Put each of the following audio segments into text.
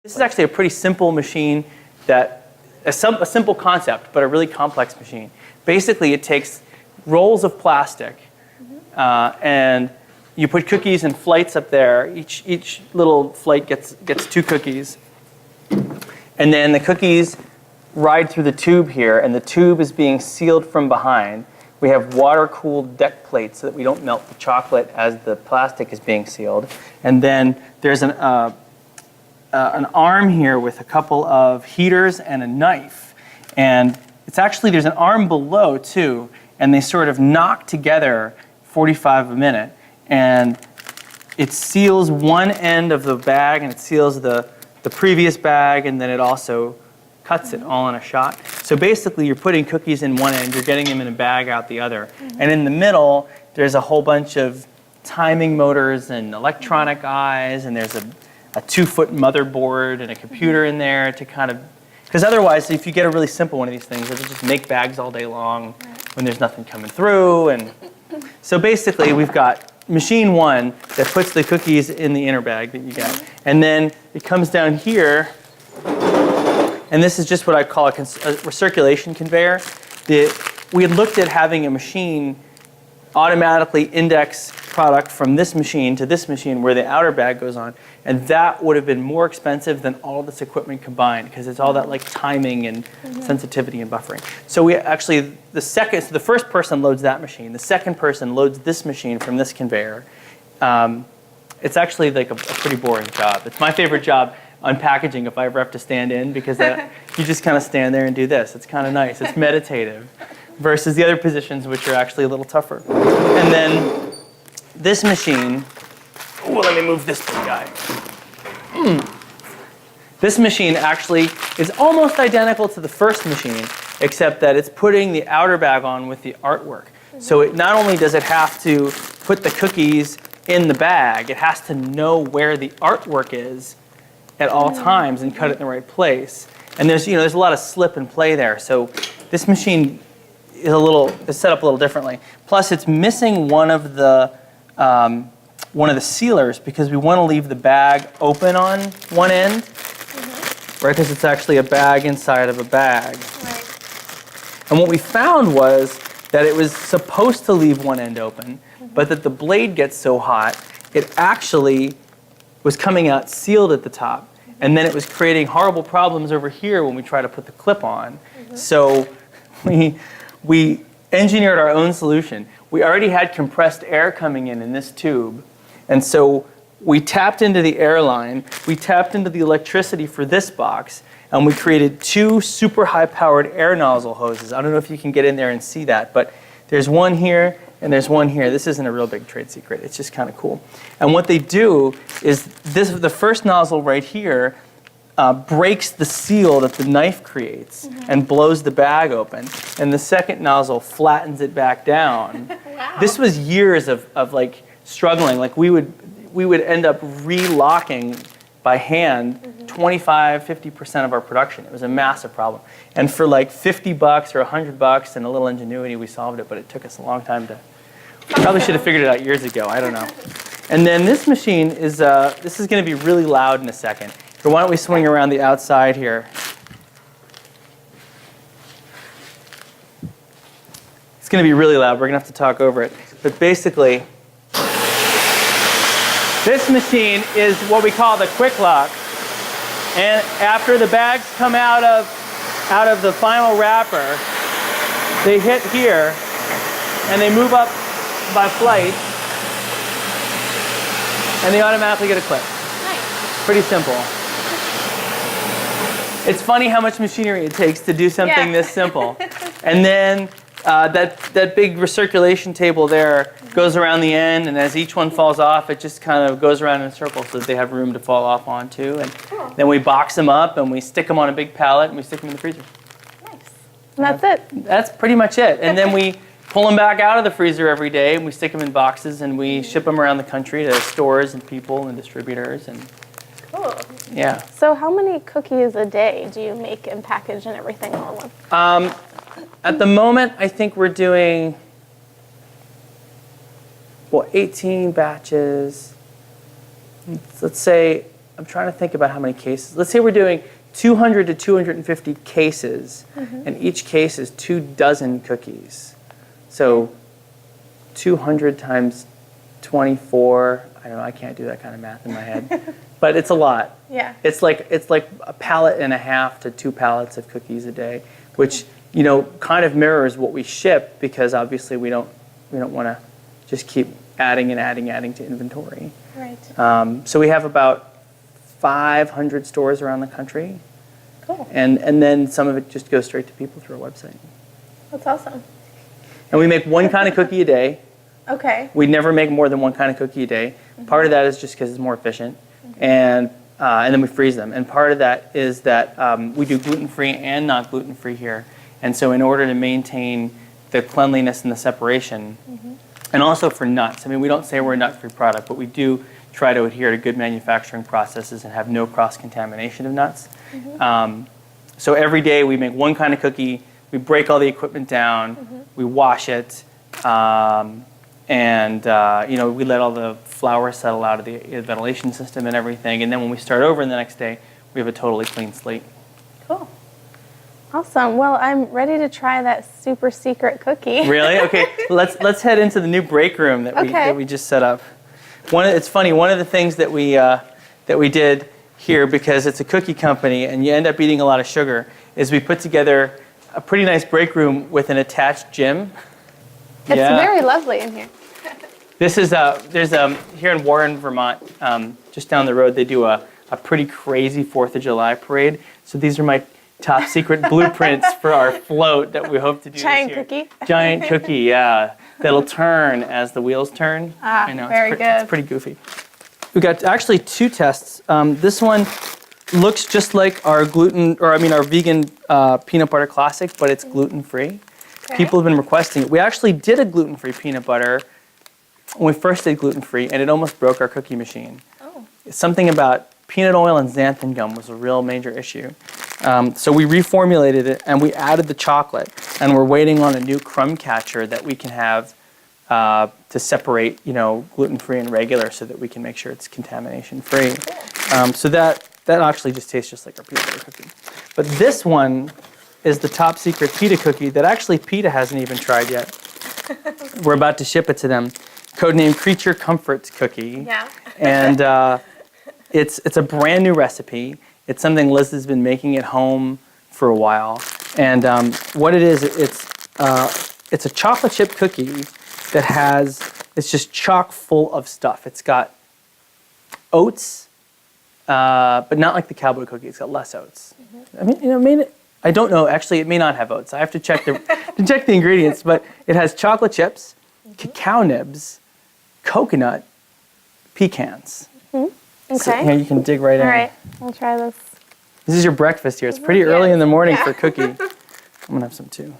This is actually a pretty simple machine that, a simple concept, but a really complex machine. Basically, it takes rolls of plastic and you put cookies in flights up there. Each little flight gets 2 cookies. And then the cookies ride through the tube here, and the tube is being sealed from behind. We have water-cooled deck plates so that we don't melt the chocolate as the plastic is being sealed. And then there's an arm here with a couple of heaters and a knife. And it's actually, there's an arm below too, and they sort of knock together 45 a minute. And it seals one end of the bag, and it seals the previous bag, and then it also cuts it all in a shot. So basically, you're putting cookies in one end, you're getting them in a bag out the other. And in the middle, there's a whole bunch of timing motors and electronic eyes, and there's a 2-foot motherboard and a computer in there to kind of, because otherwise, if you get a really simple one of these things, it'll just make bags all day long when there's nothing coming through. And so basically, we've got machine 1 that puts the cookies in the inner bag that you get. And then it comes down here, and this is just what I call a recirculation conveyor. We had looked at having a machine automatically index product from this machine to this machine where the outer bag goes on, and that would have been more expensive than all this equipment combined, because it's all that like timing and sensitivity and buffering. So we actually, the first person loads that machine, the second person loads this machine from this conveyor. It's actually like a pretty boring job. It's my favorite job on packaging if I ever have to stand in, because you just kind of stand there and do this. It's kind of nice. It's meditative versus the other positions, which are actually a little tougher. And then this machine, well, let me move this big guy. This machine actually is almost identical to the first machine, except that it's putting the outer bag on with the artwork. So it not only does it have to put the cookies in the bag, it has to know where the artwork is at all times and cut it in the right place. And there's a lot of slip and play there. So this machine is set up a little differently. Plus, it's missing one of the sealers, because we want to leave the bag open on one end, right? Because it's actually a bag inside of a bag. Right. And what we found was that it was supposed to leave one end open, but that the blade gets so hot, it actually was coming out sealed at the top. And then it was creating horrible problems over here when we try to put the clip on. So we engineered our own solution. We already had compressed air coming in this tube. And so we tapped into the air line, we tapped into the electricity for this box, and we created 2 super high-powered air nozzle hoses. I don't know if you can get in there and see that, but there's one here and there's one here. This isn't a real big trade secret. It's just kind of cool. And what they do is the first nozzle right here breaks the seal that the knife creates and blows the bag open. And the second nozzle flattens it back down. Wow. This was years of like struggling. Like we would end up relocking by hand 25–50% of our production. It was a massive problem. And for like $50 or $100 and a little ingenuity, we solved it, but it took us a long time to. Probably should have figured it out years ago. I don't know. And then this machine is this is going to be really loud in a second. So why don't we swing around the outside here? It's going to be really loud. We're going to have to talk over it. But basically, this machine is what we call the quick lock. And after the bags come out of the final wrapper, they hit here and they move up by flight, and they automatically get a clip. Nice. Pretty simple. It's funny how much machinery it takes to do something this simple. And then that big recirculation table there goes around the end, and as each one falls off, it just kind of goes around in a circle so that they have room to fall off onto. And then we box them up, and we stick them on a big pallet, and we stick them in the freezer. Nice. And that's it. That's pretty much it. And then we pull them back out of the freezer every day, and we stick them in boxes, and we ship them around the country to stores and people and distributors. And cool. Yeah. So how many cookies a day do you make and package and everything all in one? At the moment, I think we're doing 18 batches. Let's say I'm trying to think about how many cases. Let's say we're doing 200 to 250 cases, and each case is 2 dozen cookies. So 200 times 24, I don't know, I can't do that kind of math in my head. But it's a lot. Yeah. It's like a pallet and a half to 2 pallets of cookies a day, which, you know, kind of mirrors what we ship, because obviously we don't want to just keep adding and adding to inventory. Right. So we have about 500 stores around the country. Cool. And then some of it just goes straight to people through our website. That's awesome. And we make 1 kind of cookie a day. Okay. We never make more than 1 kind of cookie a day. Part of that is just because it's more efficient. And then we freeze them. And part of that is that we do gluten-free and not gluten-free here. And so in order to maintain the cleanliness and the separation, and also for nuts, I mean, we don't say we're a nut-free product, but we do try to adhere to good manufacturing processes and have no cross-contamination of nuts. So every day we make 1 kind of cookie, we break all the equipment down, we wash it, and you know, we let all the flour settle out of the ventilation system and everything, and then when we start over the next day, we have a totally clean slate. Cool. Awesome. Well, I'm ready to try that super secret cookie. Really? Okay. Let's head into the new break room that we just set up. It's funny. One of the things that we did here, because it's a cookie company and you end up eating a lot of sugar, is we put together a pretty nice break room with an attached gym. It's very lovely in here. This is here in Warren, Vermont, just down the road. They do a pretty crazy 4th of July parade. So these are my top secret blueprints for our float that we hope to do Giant this year. cookie? Giant cookie, yeah. That'll turn as the wheels turn. Ah, I know, very good. It's pretty goofy. We got actually 2 tests. This one looks just like our our vegan peanut butter classic, but it's gluten-free. Okay. People have been requesting it. We actually did a gluten-free peanut butter when we first did gluten-free, and it almost broke our cookie machine. Oh. Something about peanut oil and xanthan gum was a real major issue. So we reformulated it, and we added the chocolate, and we're waiting on a new crumb catcher that we can have to separate, you know, gluten-free and regular, so that we can make sure it's contamination-free. So that actually just tastes just like our peanut butter cookie. But this one is the top secret pita cookie that actually PETA hasn't even tried yet. We're about to ship it to them. Codenamed Creature Comforts Cookie. Yeah. And it's a brand new recipe. It's something Liz has been making at home for a while. And what it is, it's a chocolate chip cookie that it's just chock full of stuff. It's got oats, but not like the cowboy cookie. It's got less oats. I mean, you know, I don't know. Actually, it may not have oats. I have to check the ingredients. But it has chocolate chips, cacao nibs, coconut, pecans. Okay. So here you can dig right in. All right. I'll try this. This is your breakfast here. It's pretty early in the morning for a cookie. I'm gonna have some too.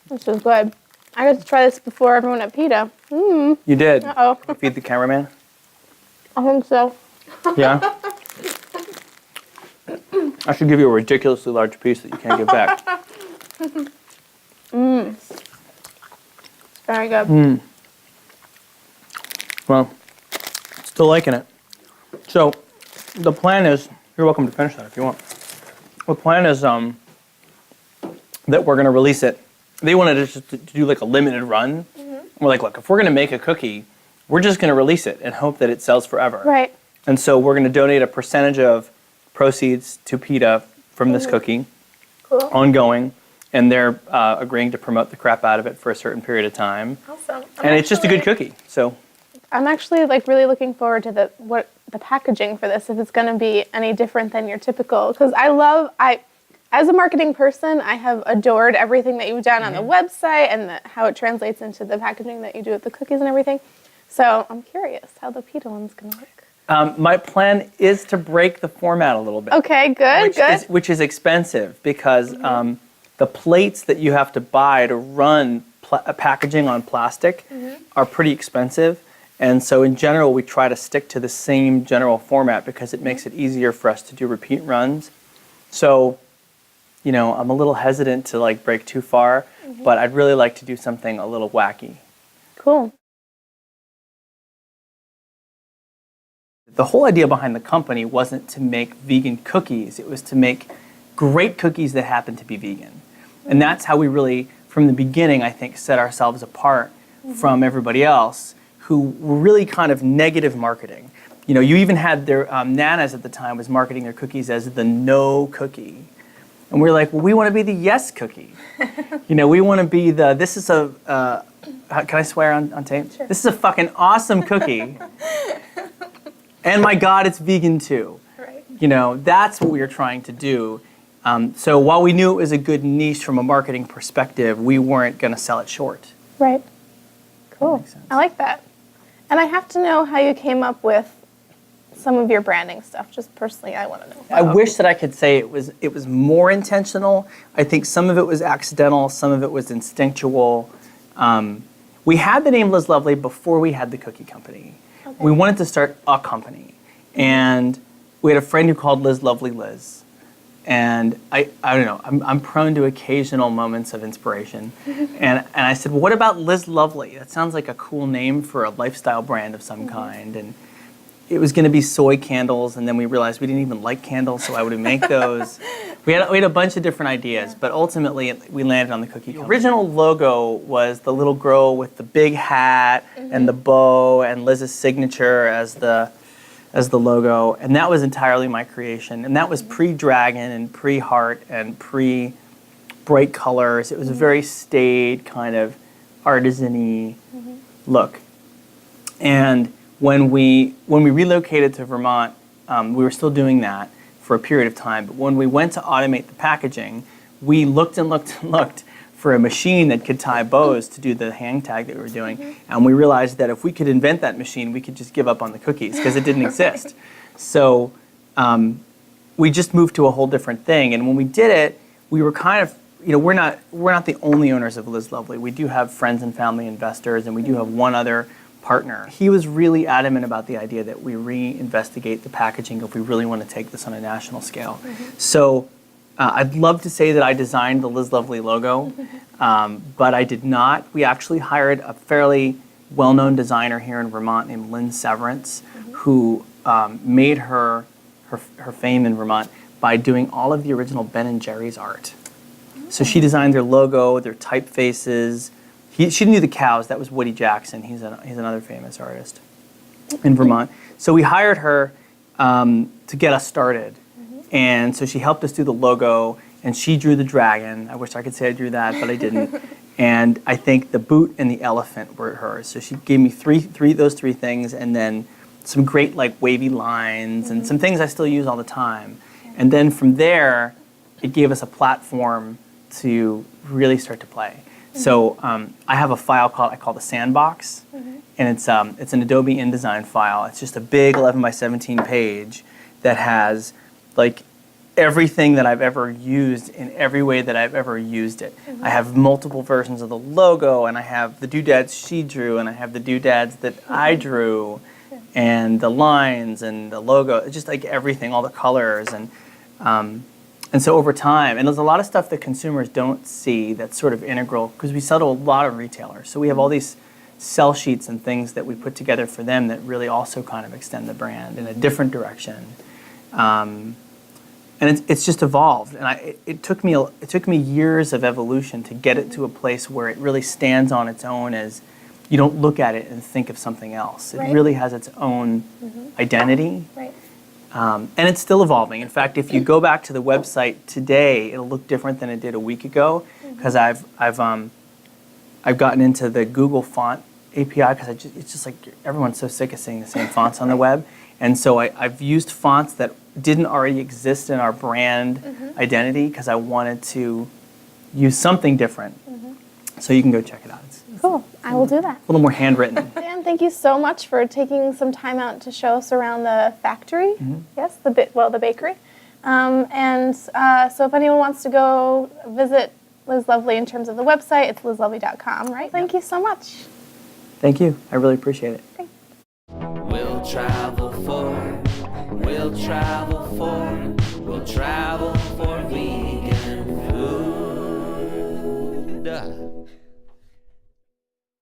This is good. I got to try this before everyone at PETA. You did? Uh-oh. Feed the cameraman? I think so. Yeah? I should give you a ridiculously large piece that you can't give back. It's very good. Well, still liking it. So, the plan is, you're welcome to finish that if you want. The plan is that we're going to release it. They wanted us to do like a limited run. We're like, look, if we're going to make a cookie, we're just going to release it and hope that it sells forever. Right. And so we're going to donate a percentage of proceeds to PETA from this cookie, ongoing, and they're agreeing to promote the crap out of it for a certain period of time. Awesome. And it's just a good cookie. So I'm actually like really looking forward to the packaging for this, if it's going to be any different than your typical, because as a marketing person, I have adored everything that you've done on the website and how it translates into the packaging that you do with the cookies and everything. So I'm curious how the PETA one's going to look. my plan is to break the format a little bit. Okay, good, Which is expensive, because the plates that you have to buy to run packaging on plastic are pretty expensive. And so in general, we try to stick to the same general format because it makes it easier for us to do repeat runs. So you know, I'm a little hesitant to like break too far, but I'd really like to do something a little wacky. Cool. The whole idea behind the company wasn't to make vegan cookies. It was to make great cookies that happen to be vegan. And that's how we really, from the beginning, I think, set ourselves apart from everybody else who were really kind of negative marketing. You know, you even had their, Nana's at the time was marketing their cookies as the no cookie. And we were like, well, we want to be the yes cookie. You know, we want to be the, this is a, can I swear on tape? Sure. This is a fucking awesome cookie. And my God, it's vegan too. Right. You know, that's what we were trying to do. So while we knew it was a good niche from a marketing perspective, we weren't going to sell it short. Right. Cool. makes sense. I like that. And I have to know how you came up with some of your branding stuff. Just personally, I want to know. I wish that I could say it was more intentional. I think some of it was accidental, some of it was instinctual. We had the name Liz Lovely before we had the cookie company. Okay. We wanted to start a company, and we had a friend who called Liz Lovely Liz. And I don't know, I'm prone to occasional moments of inspiration. And I said, well, what about Liz Lovely? That sounds like a cool name for a lifestyle brand of some kind. And it was going to be soy candles, and then we realized we didn't even like candles, so I would make those. We had a bunch of different ideas, but ultimately we landed on the cookie company. The original logo was the little girl with the big hat and the bow and Liz's signature as the logo, and that was entirely my creation. And that was pre-dragon and pre-heart and pre-bright colors. It was a very staid kind of artisan-y look. And when we relocated to Vermont, we were still doing that for a period of time. But when we went to automate the packaging, we looked and looked and looked for a machine that could tie bows to do the hang tag that we were doing. And we realized that if we could invent that machine, we could just give up on the cookies because it didn't exist. So we just moved to a whole different thing. And when we did it, we were kind of, you know, we're not the only owners of Liz Lovely. We do have friends and family investors, and we do have one other partner. He was really adamant about the idea that we reinvestigate the packaging if we really want to take this on a national scale. So I'd love to say that I designed the Liz Lovely logo, but I did not. We actually hired a fairly well-known designer here in Vermont named Lynn Severance, who made her fame in Vermont by doing all of the original Ben & Jerry's art. So she designed their logo, their typefaces. She didn't do the cows. That was Woody Jackson. He's another famous artist in Vermont. So we hired her to get us started. And so she helped us do the logo, and she drew the dragon. I wish I could say I drew that, but I didn't. And I think the boot and the elephant were hers. So she gave me those three things, and then some great like wavy lines and some things I still use all the time. And then from there, it gave us a platform to really start to play. So I have a file I call the Sandbox, and it's an Adobe InDesign file. It's just a big 11 by 17 page that has like everything that I've ever used in every way that I've ever used it. I have multiple versions of the logo, and I have the doodads she drew, and I have the doodads that I drew, and the lines and the logo, just like everything, all the colors, and so over time, and there's a lot of stuff that consumers don't see that's sort of integral, because we sell to a lot of retailers. So we have all these sell sheets and things that we put together for them that really also kind of extend the brand in a different direction. And it's just evolved, and it took me years of evolution to get it to a place where it really stands on its own. As you don't look at it and think of something else. It really has its own identity, and it's still evolving. In fact, if you go back to the website today, it'll look different than it did a week ago, because I've gotten into the Google font API, because it's just like everyone's so sick of seeing the same fonts on the web. And so I've used fonts that didn't already exist in our brand identity, because I wanted to use something different. So you can go check it out. Cool. I will do that. A little more handwritten. Dan, thank you so much for taking some time out to show us around the factory. Yes, the bakery. So if anyone wants to go visit Liz Lovely in terms of the website, it's lizlovely.com, right? Thank you so much. Thank you. I really appreciate it. Thanks. We'll travel for vegan.